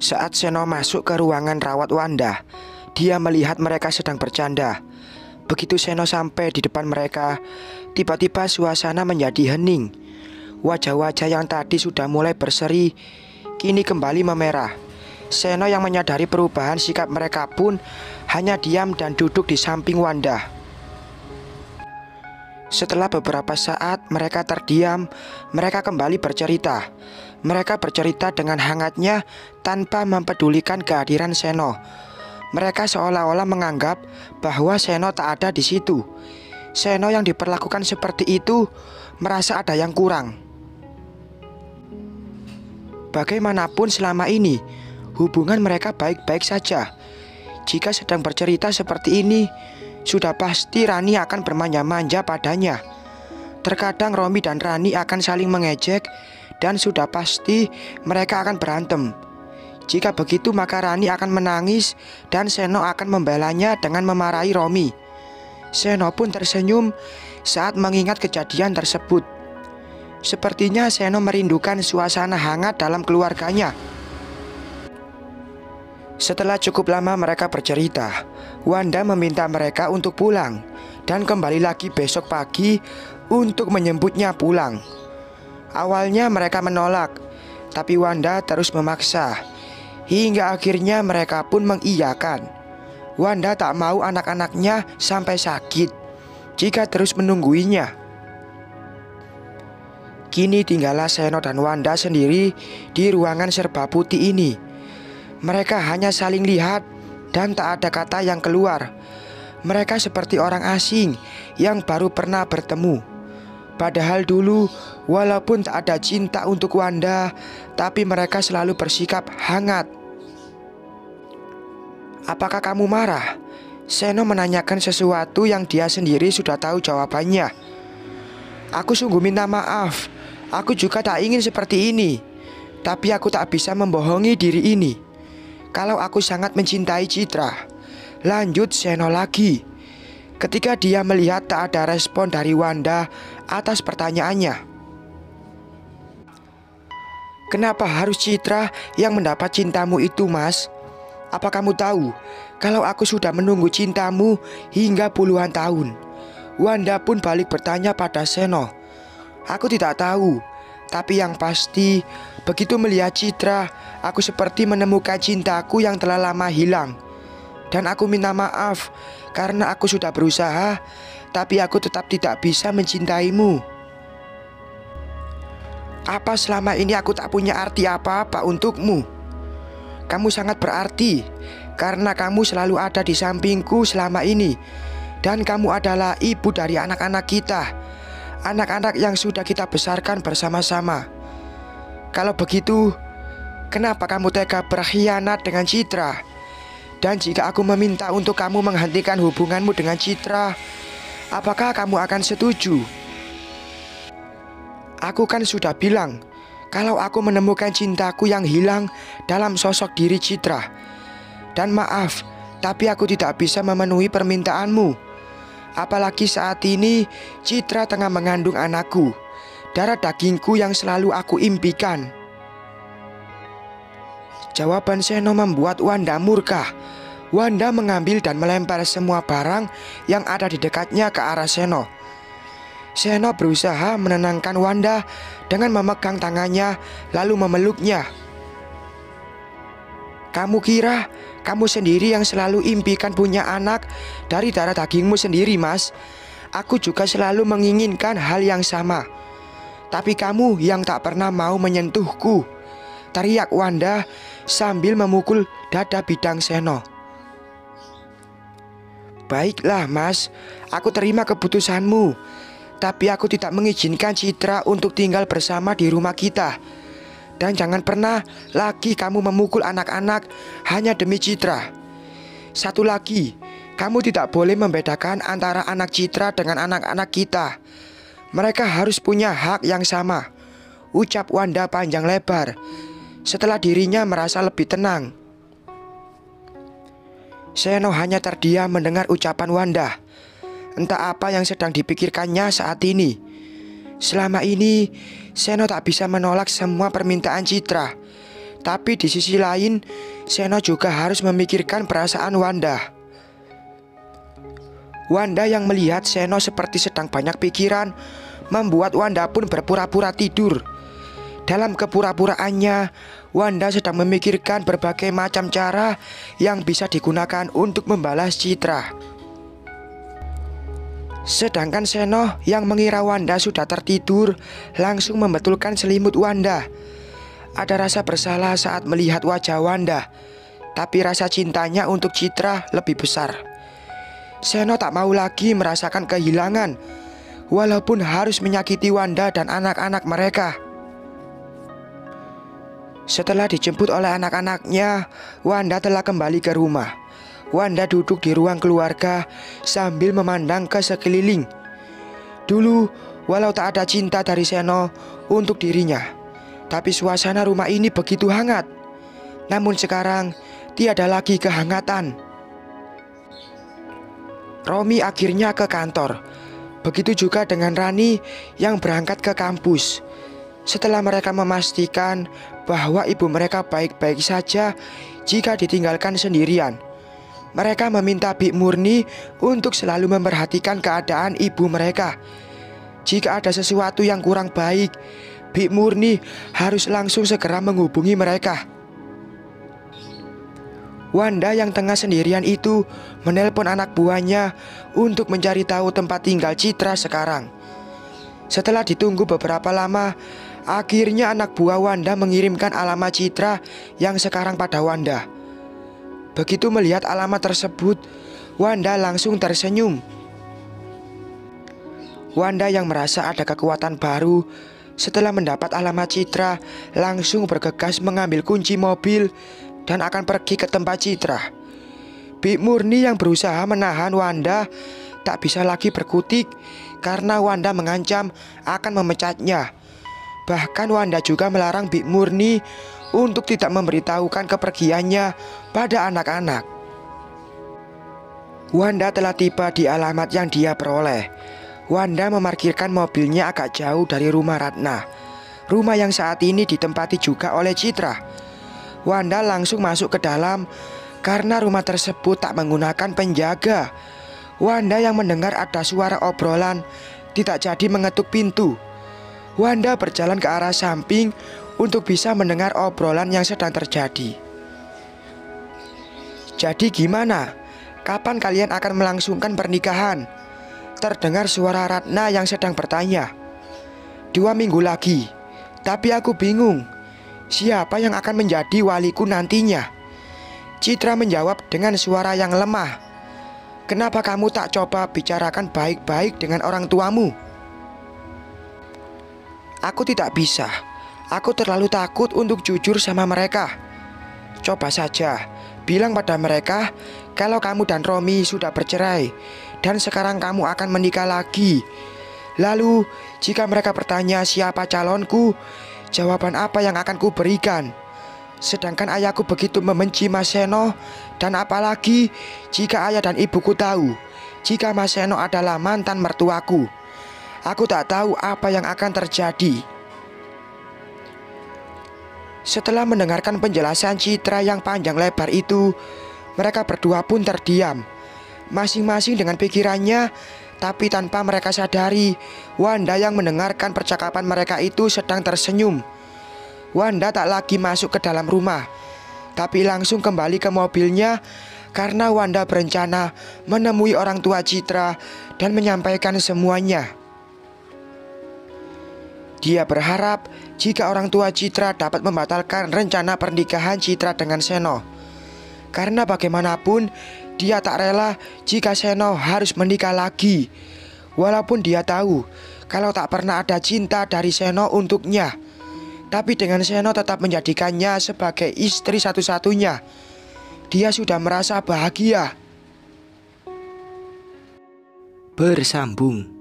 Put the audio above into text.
Saat Seno masuk ke ruangan rawat Wanda, dia melihat mereka sedang bercanda. Begitu Seno sampai di depan mereka, tiba-tiba suasana menjadi hening. Wajah-wajah yang tadi sudah mulai berseri, kini kembali memerah. Seno yang menyadari perubahan sikap mereka pun hanya diam dan duduk di samping Wanda. Setelah beberapa saat mereka terdiam, mereka kembali bercerita. Mereka bercerita dengan hangatnya tanpa mempedulikan kehadiran Seno. Mereka seolah-olah menganggap bahwa Seno tak ada di situ. Seno yang diperlakukan seperti itu merasa ada yang kurang. Bagaimanapun selama ini hubungan mereka baik-baik saja. Jika sedang bercerita seperti ini, sudah pasti Rani akan bermanja-manja padanya. Terkadang Romi dan Rani akan saling mengejek, dan sudah pasti mereka akan berantem. Jika begitu maka Rani akan menangis dan Seno akan membelanya dengan memarahi Romi. Seno pun tersenyum saat mengingat kejadian tersebut. Sepertinya Seno merindukan suasana hangat dalam keluarganya. Setelah cukup lama mereka bercerita, Wanda meminta mereka untuk pulang dan kembali lagi besok pagi untuk menjemputnya pulang. Awalnya mereka menolak, tapi Wanda terus memaksa. Hingga akhirnya mereka pun mengiyakan. Wanda tak mau anak-anaknya sampai sakit jika terus menungguinya. Kini tinggallah Seno dan Wanda sendiri di ruangan serba putih ini. Mereka hanya saling lihat dan tak ada kata yang keluar. Mereka seperti orang asing yang baru pernah bertemu. Padahal dulu walaupun tak ada cinta untuk Wanda, tapi mereka selalu bersikap hangat. "Apakah kamu marah?" Seno menanyakan sesuatu yang dia sendiri sudah tahu jawabannya. "Aku sungguh minta maaf. Aku juga tak ingin seperti ini. Tapi aku tak bisa membohongi diri ini. Kalau aku sangat mencintai Citra." Lanjut Seno lagi. Ketika dia melihat tak ada respon dari Wanda atas pertanyaannya. "Kenapa harus Citra yang mendapat cintamu itu, Mas? Apa kamu tahu kalau aku sudah menunggu cintamu hingga puluhan tahun?" Wanda pun balik bertanya pada Seno. "Aku tidak tahu, tapi yang pasti begitu melihat Citra, aku seperti menemukan cintaku yang telah lama hilang. Dan aku minta maaf karena aku sudah berusaha, tapi aku tetap tidak bisa mencintaimu. Apa selama ini aku tak punya arti apa-apa untukmu? Kamu sangat berarti karena kamu selalu ada di sampingku selama ini. Dan kamu adalah ibu dari anak-anak kita, anak-anak yang sudah kita besarkan bersama-sama. Kalau begitu, kenapa kamu tega berkhianat dengan Citra? Dan jika aku meminta untuk kamu menghentikan hubunganmu dengan Citra, apakah kamu akan setuju? Aku kan sudah bilang kalau aku menemukan cintaku yang hilang dalam sosok diri Citra. Dan maaf, tapi aku tidak bisa memenuhi permintaanmu. Apalagi saat ini Citra tengah mengandung anakku, darah dagingku yang selalu aku impikan." Jawaban Seno membuat Wanda murka. Wanda mengambil dan melempar semua barang yang ada di dekatnya ke arah Seno. Seno berusaha menenangkan Wanda dengan memegang tangannya lalu memeluknya. "Kamu kira kamu sendiri yang selalu impikan punya anak dari darah dagingmu sendiri, Mas? Aku juga selalu menginginkan hal yang sama. Tapi kamu yang tak pernah mau menyentuhku," teriak Wanda sambil memukul dada bidang Seno. "Baiklah, Mas, aku terima keputusanmu. Tapi aku tidak mengizinkan Citra untuk tinggal bersama di rumah kita. Dan jangan pernah lagi kamu memukul anak-anak hanya demi Citra. Satu lagi, kamu tidak boleh membedakan antara anak Citra dengan anak-anak kita. Mereka harus punya hak yang sama," ucap Wanda panjang lebar setelah dirinya merasa lebih tenang. Seno hanya terdiam mendengar ucapan Wanda. Entah apa yang sedang dipikirkannya saat ini. Selama ini Seno tak bisa menolak semua permintaan Citra. Tapi di sisi lain, Seno juga harus memikirkan perasaan Wanda. Wanda yang melihat Seno seperti sedang banyak pikiran membuat Wanda pun berpura-pura tidur. Dalam kepura-puraannya, Wanda sedang memikirkan berbagai macam cara yang bisa digunakan untuk membalas Citra. Sedangkan Seno yang mengira Wanda sudah tertidur langsung membetulkan selimut Wanda. Ada rasa bersalah saat melihat wajah Wanda, tapi rasa cintanya untuk Citra lebih besar. Seno tak mau lagi merasakan kehilangan, walaupun harus menyakiti Wanda dan anak-anak mereka. Setelah dijemput oleh anak-anaknya, Wanda telah kembali ke rumah. Wanda duduk di ruang keluarga sambil memandang ke sekeliling. Dulu, walau tak ada cinta dari Seno untuk dirinya, tapi suasana rumah ini begitu hangat. Namun sekarang, tiada lagi kehangatan. Romi akhirnya ke kantor. Begitu juga dengan Rani yang berangkat ke kampus. Setelah mereka memastikan bahwa ibu mereka baik-baik saja jika ditinggalkan sendirian, mereka meminta Bik Murni untuk selalu memperhatikan keadaan ibu mereka. Jika ada sesuatu yang kurang baik, Bik Murni harus langsung segera menghubungi mereka. Wanda yang tengah sendirian itu menelpon anak buahnya untuk mencari tahu tempat tinggal Citra sekarang. Setelah ditunggu beberapa lama, akhirnya anak buah Wanda mengirimkan alamat Citra yang sekarang pada Wanda. Begitu melihat alamat tersebut, Wanda langsung tersenyum. Wanda yang merasa ada kekuatan baru setelah mendapat alamat Citra langsung bergegas mengambil kunci mobil dan akan pergi ke tempat Citra. Bik Murni yang berusaha menahan Wanda tak bisa lagi berkutik karena Wanda mengancam akan memecatnya. Bahkan Wanda juga melarang Bik Murni untuk tidak memberitahukan kepergiannya pada anak-anak. Wanda telah tiba di alamat yang dia peroleh. Wanda memarkirkan mobilnya agak jauh dari rumah Ratna, rumah yang saat ini ditempati juga oleh Citra. Wanda langsung masuk ke dalam karena rumah tersebut tak menggunakan penjaga. Wanda yang mendengar ada suara obrolan tidak jadi mengetuk pintu. Wanda berjalan ke arah samping untuk bisa mendengar obrolan yang sedang terjadi. Jadi gimana? Kapan kalian akan melangsungkan pernikahan? Terdengar suara Ratna yang sedang bertanya. 2 minggu lagi. Tapi aku bingung, siapa yang akan menjadi waliku nantinya? Citra menjawab dengan suara yang lemah. Kenapa kamu tak coba bicarakan baik-baik dengan orang tuamu? Aku tidak bisa. Aku terlalu takut untuk jujur sama mereka. Coba saja bilang pada mereka kalau kamu dan Romi sudah bercerai dan sekarang kamu akan menikah lagi. Lalu jika mereka bertanya siapa calonku, jawaban apa yang akan kuberikan? Sedangkan ayahku begitu membenci Mas Seno, dan apalagi jika ayah dan ibuku tahu jika Mas Seno adalah mantan mertuaku. Aku tak tahu apa yang akan terjadi. Setelah mendengarkan penjelasan Citra yang panjang lebar itu, mereka berdua pun terdiam, masing-masing dengan pikirannya. Tapi tanpa mereka sadari, Wanda yang mendengarkan percakapan mereka itu sedang tersenyum. Wanda tak lagi masuk ke dalam rumah, tapi langsung kembali ke mobilnya karena Wanda berencana menemui orang tua Citra dan menyampaikan semuanya. Dia berharap jika orang tua Citra dapat membatalkan rencana pernikahan Citra dengan Seno. Karena bagaimanapun dia tak rela jika Seno harus menikah lagi. Walaupun dia tahu kalau tak pernah ada cinta dari Seno untuknya, tapi dengan Seno tetap menjadikannya sebagai istri satu-satunya, dia sudah merasa bahagia. Bersambung.